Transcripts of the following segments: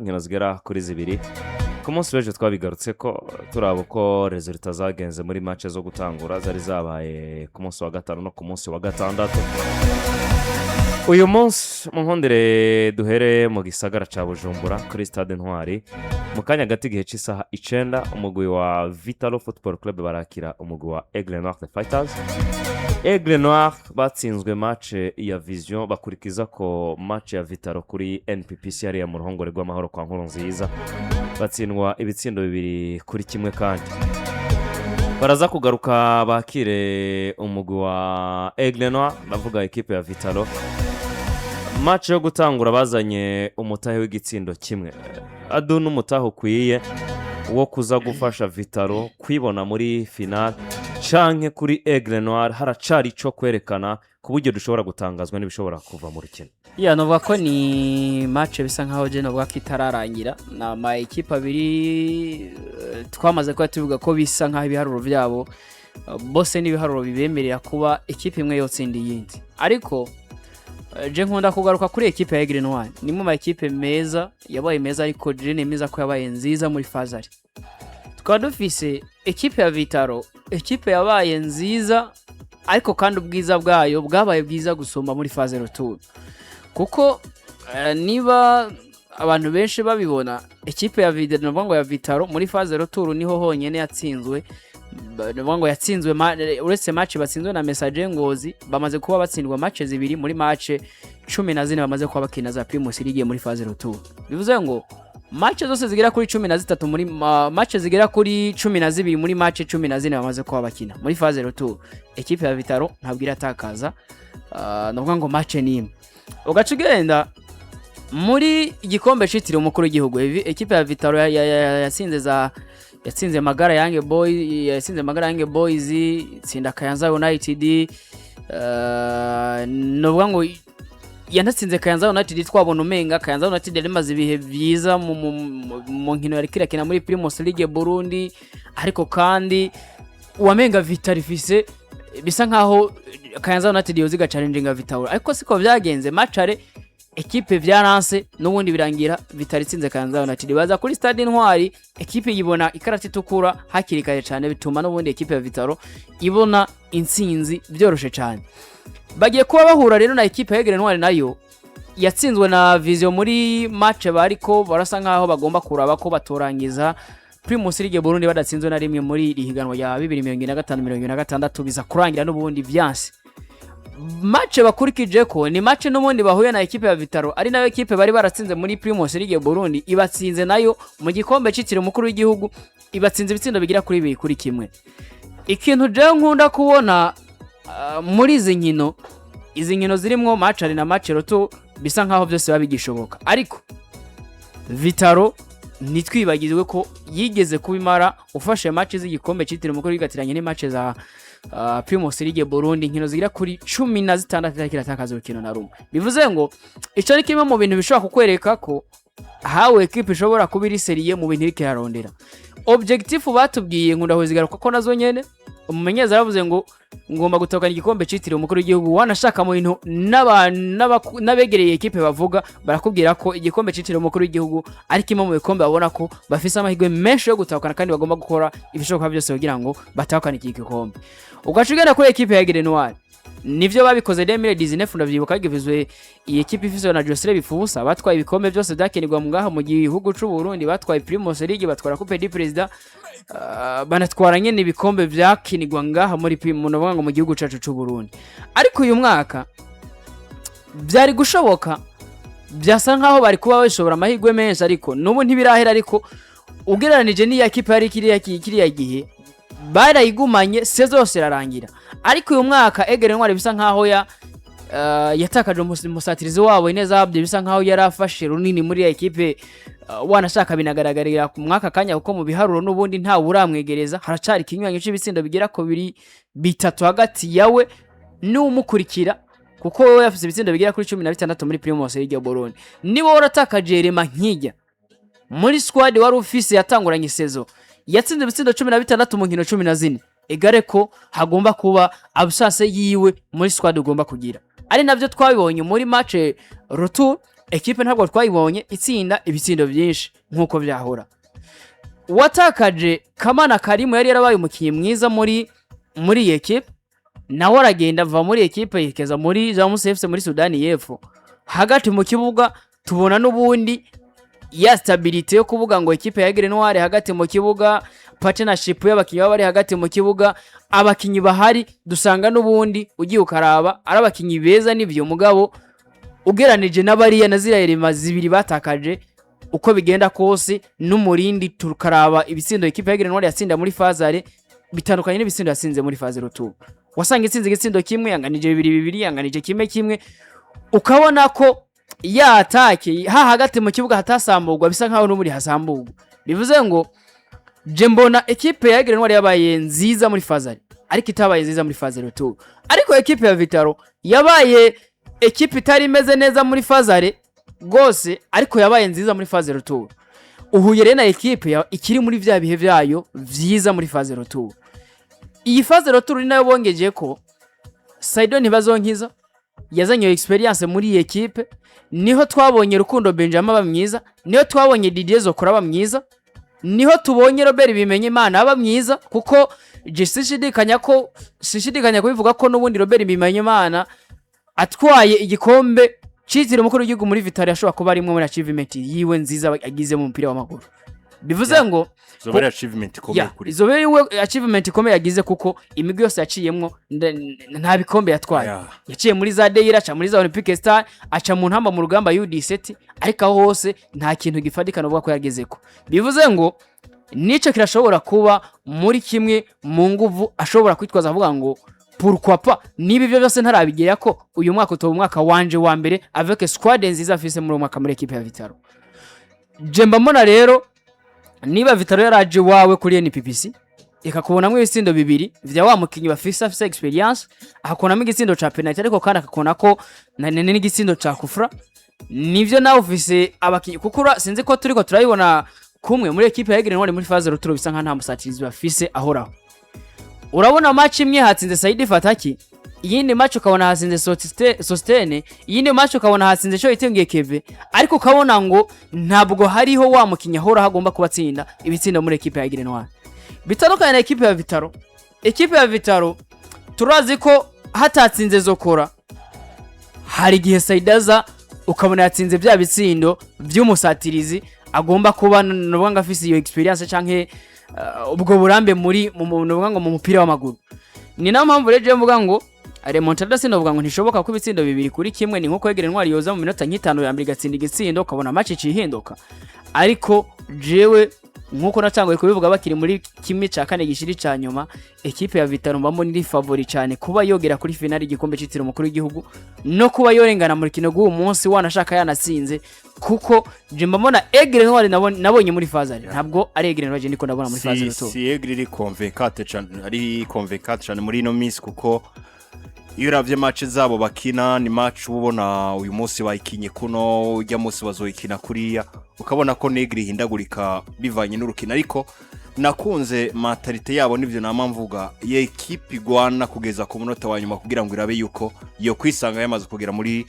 nkino zigera kuri zibiri ku munsi w'ejo twabigarutse ko turaba uko resulta zagenze muri match zo gutangura zari zabaye ku munsi wa gatanu no ku munsi wa gatandatu. Uyu munsi mu nkondere duhere mu gisagara ca Bujumbura kuri stade Noir mu kanya gati gihe cy'isaha 9 umugwi wa Vitalo Football Club barakira umugwi wa Aigle Noir the Fighters. Aigle Noir batsinzwe match ya Vision bakurikiza ko match ya Vitalo kuri NPPC yari ya mu ruhongore rw'amahoro kwa Nkurunziza batsindwa ibitsindo 2-1 kandi baraza kugaruka bakire umugwi wa Aigle Noir navuga equipe ya Vitalo. Match yo gutangura bazanye umutahe w'igitsindo kimwe adu n'umutahe ukwiye wo kuza gufasha Vitalo kwibona muri final canke kuri Aigle Noir haracari ico kwerekana ku buryo dushobora gutangazwa n'ibishobora kuva mu rukino. Novuga ko ni match bisa nkaho je novuga ko itararangira na ma equipe abiri twamaze ko tuvuga ko bisa nkaho ibiharuro vyabo bose n'ibiharuro bibemerera kuba equipe imwe yotsinda iyindi, ariko je nkunda kugaruka kuri equipe ya Aigle Noir ni mu ma equipe meza yabaye meza, ariko je nemeza ko yabaye nziza muri fazari. Tukaba dufise equipe ya Vitalo, equipe yabaye nziza ariko kandi ubwiza bwayo bwabaye bwiza gusoma muri phase retour, kuko niba abantu benshi babibona equipe ya Vitalo muri phase retour niho honyene yatsinzwe. Ngo yatsinzwe uretse match batsinzwe na Message Ngozi bamaze kuba batsindwa match zibiri muri match 14 bamaze kuba bakina za Primus League muri phase retour. Bivuze ngo match zose zigera kuri 13 muri match zigera kuri 12 muri match 14 bamaze kuba bakina muri phase retour. Equipe ya Vitalo ntabwo iratakaza navuga ngo match nimwe. Ugacugenda muri igikombe citiriwe umukuru w'igihugu equipe ya Vitalo yatsinze Magara Young Boys itsinda Kayanza United novuga ngo yanatsinze Kayanza United twabona umenga Kayanza United yarimaze ibihe byiza mu nkino yarikira kina muri Primus League Burundi, ariko kandi wamenga Vitalo ifise bisa nkaho Kayanza United yoziga challenging Vitalo, ariko siko byagenze matchare equipe vyaranse n'ubundi birangira Vitalo itsinze Kayanza United. Baza kuri stade Noir equipe yibona ikarati tukura hakirikaye cyane bituma n'ubundi equipe ya Vitalo ibona intsinzi byoroshe cyane. Bagiye kuba bahura rero na equipe ya Aigle Noir nayo yatsinzwe na Vision muri match bariko barasa nkaho bagomba kuraba ko batorangiza Primus League Burundi badatsinzwe na rimwe muri rihiganwa ya 2025-2026 biza kurangira n'ubundi vyanse. Match bakurikije ko ni match n'ubundi bahuye na equipe ya Vitalo ari nayo equipe bari baratsinze muri Primus League Burundi ibatsinze nayo mu gikombe citiriwe umukuru w'igihugu ibatsinze ibitsindo bigira kuri 2-1. Ikintu je nkunda kubona muri izi nkino zirimo match ari na match roto bisa nkaho byose babigishoboka, ariko Vitalo nitwibagizwe ko yigeze kubimara ufashe match z'igikombe citiriwe umukuru w'igatiranye ni match za Primus League Burundi nkino zigira kuri 16 kiratakaza urukino na rumwe. Bivuze ngo ico ni kimwe mu bintu bishobora kukwereka ko hawe equipe ishobora kubiri seriye mu bintu irike yarondera. Objective batubwiye nkunda hozigaruka ko nazo nyene umumenyeza yavuze ngo ngomba gutokana igikombe citiriwe umukuru w'igihugu, wanashaka mu bintu n'abegereye equipe bavuga barakubwira ko igikombe citiriwe umukuru w'igihugu ari kimwe mu bikombe babona ko bafise amahirwe menshi yo gutokana kandi bagomba gukora ibishoboka byose kugira ngo batokane iki gikombe. Ugacugenda kuri equipe ya Aigle Noir nivyo babikoze 2019 ndavyibuka givizwe iyi equipe ifise na Josire Bifubusa batwaye ibikombe byose byakenirwa mu ngaha mu gihugu c'u Burundi, batwaye Primus League, batwara Coupe du President, banatwara nyene ibikombe byakinirwa ngaha muri munovuga ngo mu gihugu cacu c'u Burundi. Ariko uyu mwaka byari gushoboka byasa nkaho bari kuba bashobora amahirwe menshi, ariko nubu ntibirahera, ariko ugereranije ni equipe yari kiriya gihe barayigumanye sezose rarangira. Ariko uyu mwaka Aigle Noir bisa nkaho yatakaje umusatirizi wabo ineza abye bisa nkaho yarafashe runini muri equipe wanashaka binagaragarira ku mwaka kanya kuko mu biharuro n'ubundi nta uramwegereza haracari kinywanyo cy'ibitsindo bigera ko 3 hagati yawe n'umukurikira, kuko wewe yafise ibitsindo bigera kuri 16 muri Primus League Burundi. Nibo waratakaje rema nkijya muri squad wari ufise yatanguranye sezo yatsinze ibitsindo 16 mu nkino 14, egare ko hagomba kuba absence yiwe muri squad ugomba kugira. Ari navyo twabibonye muri match retour ekipe ntabwo twayibonye itsinda ibitsindo byinshi nk'uko byahora. Watakaje Kamana Karimu yari yarabaye umukinnyi mwiza muri iyi ekipe, nawe aragenda ava muri ekipe yekeza muri Jamus FC muri Sudani y'Epfo. Hagati mu kibuga tubona n'ubundi ya stability yo kuvuga ngo ekipe ya Aigle Noir hagati mu kibuga, partnership y'abakinnyi bari hagati mu kibuga, abakinnyi bahari dusanga n'ubundi ugiye ukaraba ari abakinnyi beza n'ibyo mugabo ugeranije n'abariya na zira elema zibiri batakaje uko bigenda kose n'umurindi tukaraba ibitsindo ekipe ya Aigle Noir yatsinda muri fazare bitandukanye n'ibitsindo yasinze muri faze rutu. Wasanga itsinze igitsindo kimwe yanganije bibiri yanganije kimwe ukabona ko ya atake hagati mu kibuga hatasamburwa bisa nkaho no muri hasamburwa. Bivuze ngo je mbona ekipe ya Aigle Noir yabaye nziza muri fazare ariko itabaye nziza muri faze rutu. Ariko ekipe ya Vitaro yabaye ekipe itari imeze neza muri fazare gose ariko yabaye nziza muri faze rutu. Uhuye rero na ekipe ikiri muri vya bihe vyayo vyiza muri faze rutu. Iyi faze rutu ni nayo bongeje ko Saido ntibazonkiza yazanye experience muri iyi ekipe. Niho twabonye Rukundo Benjamin aba mwiza, niho twabonye Didier Zokora aba mwiza, niho tubonye Robert Bimenye Imana aba mwiza kuko sishidikanya kubivuga ko n'ubundi Robert Bimenye Imana atwaye igikombe citire umukuru w'igihugu muri Vitali ashobora kuba ari imwe muri achievement yiwe nziza agize mu mupira w'amaguru. Bivuze ngo zobere achievement ikomeye kuri zobere achievement ikomeye yagize kuko imigwi yose yaciyemwo nta bikombe yatwaye. Yaciye muri za Deira, aca muri za Olympique Star, aca mu ntamba mu rugamba UD7 ariko aho hose nta kintu gifadika no ko yagezeko. Bivuze ngo nico kirashobora kuba muri kimwe mu nguvu ashobora kwitwaza avuga ngo pourquoi pas niba ibyo byose ntarabigera ko uyu mwaka utoba umwaka wanje wa mbere avec squad nziza afise muri mwaka muri equipe ya Vitaro. Jemba mbona rero niba Vitaro yaraje wawe kuri NPPC ikakubonamwe ibitsindo bibiri vya wa mukinyi bafise experience akakubonamwe igitsindo ca penalty ariko kandi akakubona ko n'igitsindo ca kufra nivyo nawe ufise abakinyi kukura sinzi ko turiko turayibona kumwe muri equipe ya Aigle Noir muri phase ruturo bisa nka nta musatirizi bafise ahoraho. Urabona match imwe hatsinze Saidi Fataki, iyindi match ukabona hatsinze Sosthene, iyindi match ukabona hatsinze cyo itingiye Keve, ariko ukabona ngo ntabwo hariho wa mukinya hora hagomba kubatsinda ibitsinda muri equipe ya Aigle Noir. Bitandukanye na equipe ya Vitaro. Equipe ya Vitaro turazi ko hatatsinze Zokora hari gihe Saidaza ukabona yatsinze bya bitsindo by'umusatirizi agomba kuba nubwo afise iyo experience canke ubwo burambe muri mu mupira w'amaguru. Ni na mpamvu rero mvuga ngo remontada sinovuga ngo ntishoboka ko ibitsindo bibiri kuri kimwe ni nko Aigle Noir yoza mu minota nk'itanu ya mbere gatsinda igitsindo ukabona match cihinduka. Ariko jewe nkuko natanguye kubivuga bakiri muri kimwe ca kane gishiri ca nyuma equipe ya Vitaro mbamo ni favori cyane kuba yogera kuri finale igikombe citiro umukuru w'igihugu no kuba yorengana muri kino guhu munsi wanashaka yanatsinze kuko je mbona Aigle Noir nabonye muri fazari ntabwo ari Aigle Noir ndiko ndabona muri fazari to si Aigle iri convaincante cyane muri no miss kuko iyo uravye match zabo bakina ni match ubona uyu munsi bayikinye kuno ujya munsi bazoyikina kuriya ukabona ko Aigle hindagurika bivanye n'urukina ariko nakunze mentalite yabo nivyo namamvuga ye equipe igwana kugeza ku munota wa nyuma kugira ngo irabe yuko yo kwisanga yamaze kugera muri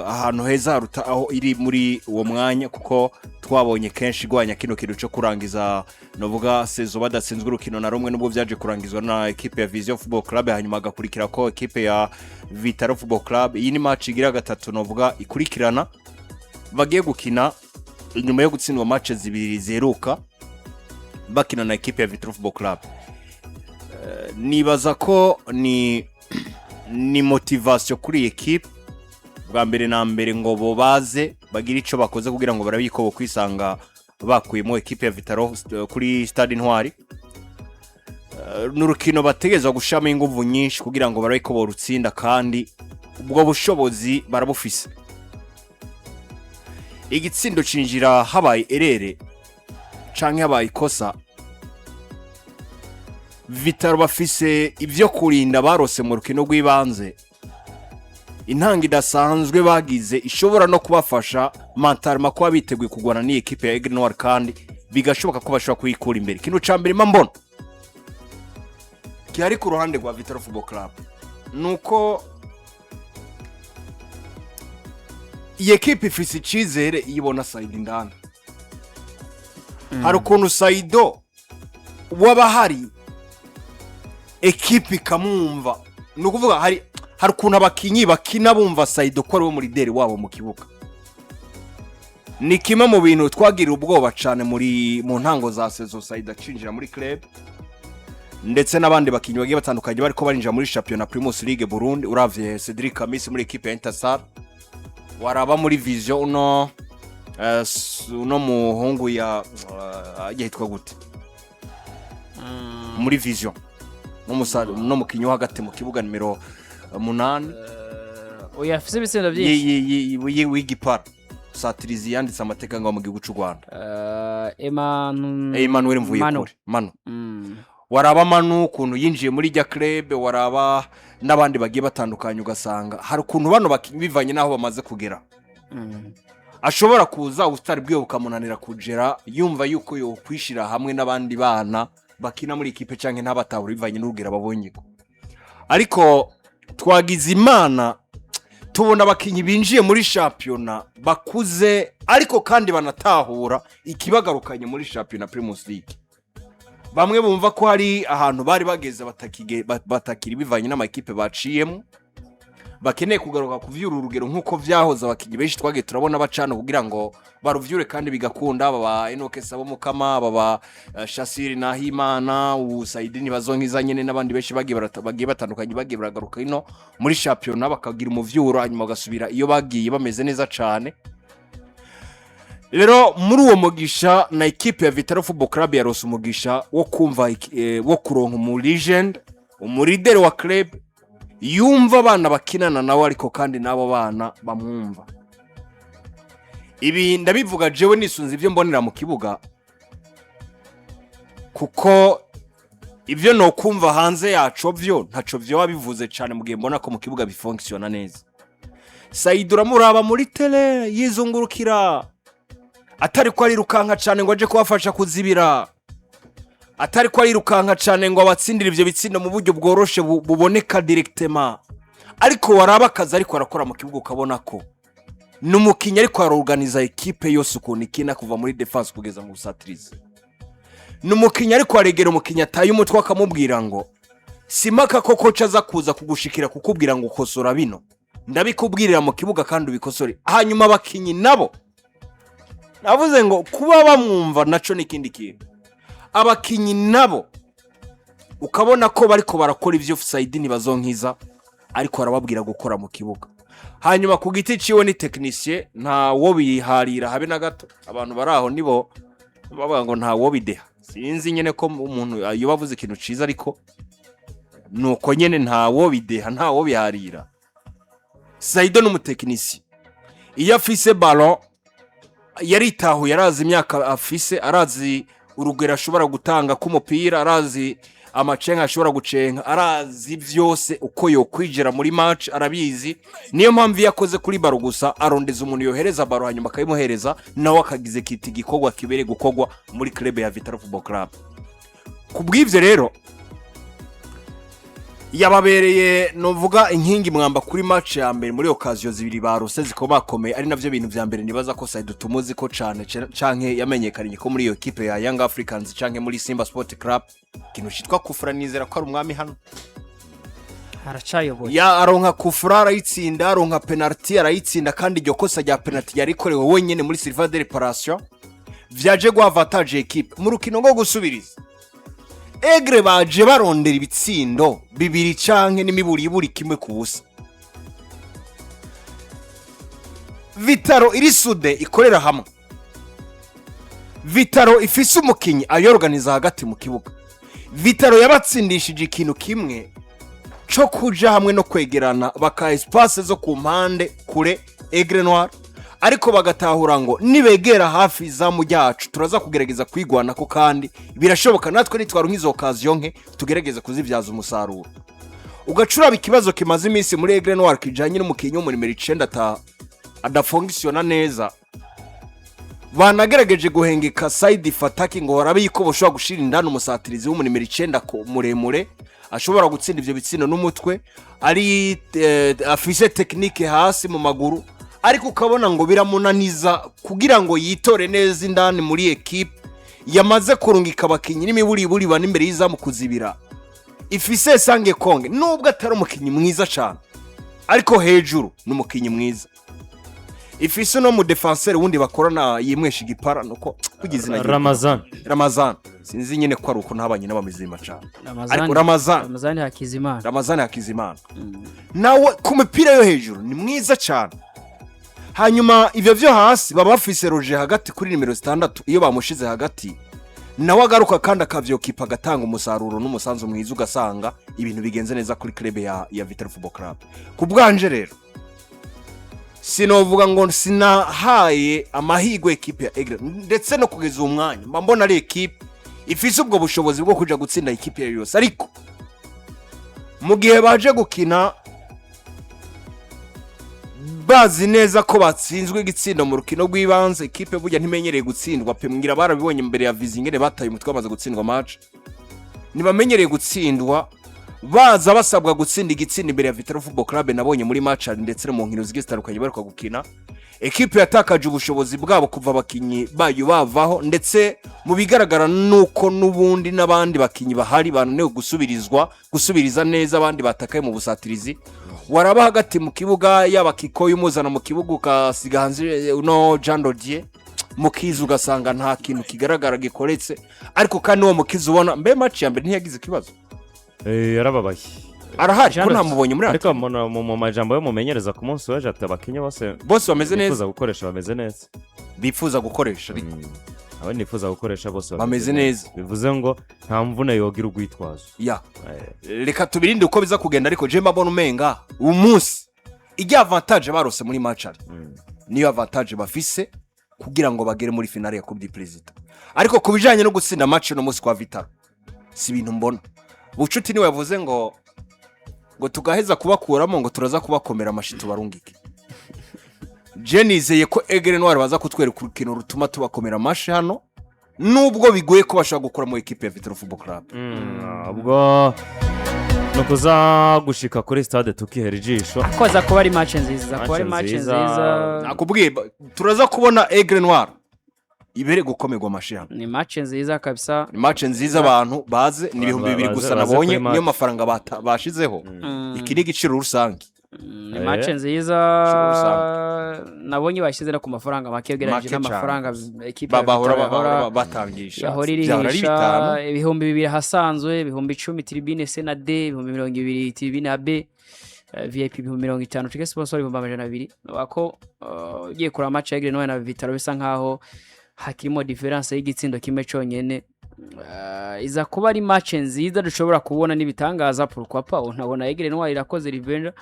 ahantu heza ruta aho iri muri uwo mwanya kuko twabonye kenshi gwanya kino kintu cyo kurangiza novuga sezo badatsinzwe urukino na rumwe nubwo byaje kurangizwa na equipe ya Vision Football Club hanyuma agakurikira ko equipe ya Vitaro Football Club iyi ni match igira gatatu novuga ikurikirana bagiye gukina inyuma yo gutsindwa match zibiri zeruka bakina na equipe ya Vitaro Football Club. Nibaza ko ni motivation kuri equipe bwa mbere na mbere ngo bo baze bagira ico bakoze kugira ngo barabiko bo kwisanga bakuyemo equipe ya Vitaro kuri Stade Noir. N'urukino bategezwa gushama inguvu nyinshi kugira ngo barabiko bo rutsinda kandi ubwo bushobozi barabufise. Igitsindo cinjira habaye erere canke habaye ikosa Vitaro bafise ivyo kurinda barose mu rukino rw'ibanze intanga idasanzwe bagize ishobora no kubafasha mentalema kuba biteguye kugwana ni equipe ya Aigle Noir kandi bigashoboka ko bashobora kuyikura imbere. Kino cambere mbona kihari ku ruhande rwa Vitaro Football Club nuko iyi ekipe ifise icyizere iyibona Saido indani hari ukuntu Saido waba hari ekipe ikamwumva ni ukuvuga hari ukuntu abakinyi bakina bumva Saido ko ari we murideri wabo mu kibuga ni kimwe mu bintu twagira ubwoba cyane mu ntango za sezo Saido acinjira muri club ndetse n'abandi bakinyi bagiye batandukanye bariko barinjira muri championnat Primus League Burundi uravye Cedric Kamisi muri equipe ya Interstar waraba muri Vision uno muhungu yitwa gute muri Vision no mukinyi wo hagati mu kibuga nimero 8 oya afise ibisendo byinshi w'igipara satirizi yanditse amateka ngo mu gihugu cy'u Rwanda Emmanuel Mvuyekure Manu waraba Manu ukuntu yinjiye muri rya club waraba n'abandi bagiye batandukanye ugasanga hari ukuntu bano bakinyi bivanye naho bamaze kugera ashobora kuza utari bwiye ukamunanira kugera yumva yuko yo kwishira hamwe n'abandi bana bakina muri equipe canke ntabatabura bivanye n'urugira babonye ko ariko twagize imana tubona abakinyi binjiye muri championnat bakuze ariko kandi banatahura ikibagarukanye muri championnat Primus League bamwe bumva ko hari ahantu bari bageze batakiri bivanye n'amakipe baciyemo bakeneye kugaruka kuvyura urugero nkuko vyahoze abakinyi benshi twage turabona bacana kugira ngo baruvyure kandi bigakunda baba Enoke Sabo Mukama baba Shasiri Nahimana Usaidini bazonkiza nyene n'abandi benshi bagiye batandukanye bagiye baragaruka ino muri championnat bakagira umuvyuro hanyuma bagasubira iyo bagiye bameze neza cane. Rero muri uwo mugisha na equipe ya Vitaro Football Club yarose umugisha wo kumva wo kuronka mu legend umurideri wa club yumva abana bakinana nawe ariko kandi nabo bana bamwumva. Ibi ndabivuga jewe nisunze ivyo mbonera mu kibuga kuko ivyo no kumva hanze yacu vyo ntaco vyo wabivuze cyane mu gihe mbona ko mu kibuga bifunctiona neza. Saidura muraba muri tele yizungurukira atari ko ari rukanka cyane ngo aje kubafasha kuzibira atari ko ari rukanka cyane ngo abatsindire ivyo bitsindo mu buryo bworoshe buboneka directement ariko waraba akazi ariko arakora mu kibuga ukabona ko numukinya ariko araorganiza equipe yose ukuntu ikina kuva muri defense kugeza mu satirize numukinya ariko aregera umukinya taye umutwe akamubwira ngo simaka ko coach aza kuza kugushikira kukubwira ngo ukosora bino ndabikubwirira mu kibuga kandi ubikosore hanyuma abakinyi nabo navuze ngo kuba bamwumva naco nikindi kintu abakinyi nabo ukabona ko bariko barakora ivyo offside ni bazonkiza ariko arababwira gukora mu kibuga hanyuma ku giti ciwe ni technicien nta wo biharira habe na gato abantu baraho nibo bavuga ngo nta wo bideha sinzi nyene ko umuntu iyo bavuze ikintu ciza ariko nuko nyene nta wo bideha nta wo biharira Saido n'umuteknicien iyo afise ballon yaritaho yarazi imyaka afise arazi urugero ashobora gutanga ku mupira arazi amacenga ashobora gucenga arazi vyose uko yo kwijera muri match arabizi niyo mpamvu yakoze kuri baro gusa arondeza umuntu yohereza baro hanyuma akayimuhereza nawe akagize kiti gikogwa kibere gukogwa muri club ya Vitaro Football Club. Kubwivyo rero yababereye novuga inkingi mwamba kuri match ya mbere muri occasion zibiri barose zikomakomeye ari navyo bintu vya mbere nibaza ko Saido tumuzi ko cane canke yamenyekanye ko muri iyo equipe ya Young Africans canke muri Simba Sport Club kintu citwa kufura nizera ko ari umwami hano haracayoboye ya aronka kufura arayitsinda aronka penalty arayitsinda kandi iryo kosa rya penalty yarikorewe wenyene muri Silva de Reparation vyaje gwa avantage equipe mu rukino ngo gusubiriza Aigle baje barondera ibitsindo bibiri canke n'imiburi kimwe kubusa. Vitaro iri sude ikorera hamwe. Vitaro ifise umukinyi ayorganiza hagati mu kibuga. Vitaro yabatsindishije ikintu kimwe cyo kuja hamwe no kwegerana baka espace zo ku mpande kure Aigle Noir ariko bagatahura ngo nibegera hafi za mu ryacu turaza kugerageza kwigwana ko kandi birashoboka natwe nitwaro nk'izo occasion nke tugerageza kuzivyaza umusaruro ugacura bikibazo kimaze iminsi muri Aigle Noir kijanye n'umukinyi wo muri numero 9 adafunctiona neza banagerageje guhengeka side fataki ngo barabiko boshobora gushira indano umusatirizi wo muri numero 9 ko muremure ashobora gutsinda ivyo bitsino n'umutwe ari afise technique hasi mu maguru ariko ukabona ngo biramunaniza kugira ngo yitore neza indani muri ekipe yamaze kurungika abakinnyi n'imiburiburi bane imbere y'izamu kuzibira ifise sange konge nubwo atari umukinnyi mwiza cyane ariko hejuru ni umukinnyi mwiza ifise no mu defenseur wundi bakorana yimwesha igipara nuko kugize na Ramazan sinzi nyine ko ari uko ntabanye n'abamizima cyane ariko Ramazan Hakizimana nawe ku mipira yo hejuru ni mwiza cyane. Hanyuma ivyo vyo hasi baba bafise Roger hagati kuri nimero 6 iyo bamushize hagati nawe agaruka kandi akavyokipa gatanga umusaruro n'umusanzu mwiza ugasanga ibintu bigenze neza kuri club ya Vital Football Club. Kubwanje rero sinovuga ngo sinahaye amahigwe ekipe ya Aigle ndetse no kugeza umwanya mbona ari ekipe ifise ubwo bushobozi bwo kuja gutsinda ekipe yose, ariko mu gihe baje gukina bazi neza ko batsinzwe igitsindo mu rukino rw'ibanze ekipe burya ntimenyereye gutsindwa pe ngira barabibonye imbere ya Vizingere bataye umutwe bamaze gutsindwa match ntibamenyereye gutsindwa baza basabwa gutsinda igitsindo imbere ya Vital Football Club nabonye muri match ndetse no mu nkino zigitandukanye bariko gukina ekipe yatakaje ubushobozi bwabo kuva abakinyi bayo bavaho ndetse mu bigaragara nuko nubundi nabandi bakinyi bahari banewe gusubiriza neza abandi batakaye mu busatirizi waraba hagati mu kibuga yaba Kiko y'umuzana mu kibuga ukasiga hanze no Jean Dodier mukizu ugasanga nta kintu kigaragara gikoretse ariko kandi uwo mukizu ubona mbe match ya mbere ntiyagize ikibazo yarababaye arahari ko ntamubonye muri ariko mu majambo yo mumenyereza ku munsi waje atabakinye bose bameze neza bifuza gukoresha bameze neza bifuza gukoresha ariko abo nifuza gukoresha bose bameze neza bivuze ngo nta mvune yogira ugwitwazo ya reka tubirinde uko biza kugenda ariko je mbona umenga umunsi ijya avantage barose muri match niyo avantage bafise kugira ngo bagere muri finale ya Coupe du President, ariko kubijanye no gutsinda match no munsi kwa Vital si bintu mbona bucuti niwe yavuze ngo tugaheza kubakuramo ngo turaza kubakomera amashito barungike. Je nizeye ko Aigle Noir baza kutwereka urukino rutuma tubakomera amashi hano nubwo bigoye ko bashaka gukora mu equipe ya Vital Football Club. Ubwo no kuza gushika kuri stade tukihera ijisho akoza kuba ari match nziza nakubwiye turaza kubona Aigle Noir ibere gukomerwa amashira ni match nziza kabisa, ni match nziza abantu baze ni 200 gusa nabonye niyo mafaranga bashizeho iki ni giciro rusange ni match nziza nabonye bashyizera ku mafaranga makegeranye n'amafaranga equipe bahora batangisha yahoririsha ibihumbi 200 hasanzwe ibihumbi 10 tribune C na D ibihumbi 200 tribune AB VIP ibihumbi 50 tike sponsor ibihumbi 200 bako ugiye kura match Aigle Noir na Vital bisa nkaho hakirimo difference y'igitsindo kimwe cyonyene iza kuba ari match nziza dushobora kubona nibitangaza pourquoi pas unabona Aigle Noir irakoze revenge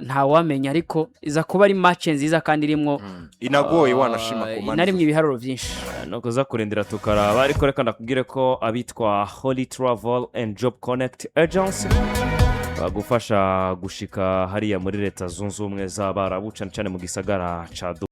nta wamenya, ariko iza kuba ari match nziza kandi irimo inagoye wanashima kumana narimwe ibiharuro byinshi no kuza kurindira tukaraba, ariko reka ndakubwire ko abitwa Holy Travel and Job Connect Agency bagufasha gushika hariya muri leta zunze ubumwe z'Abarabu cyane mu gisagara ca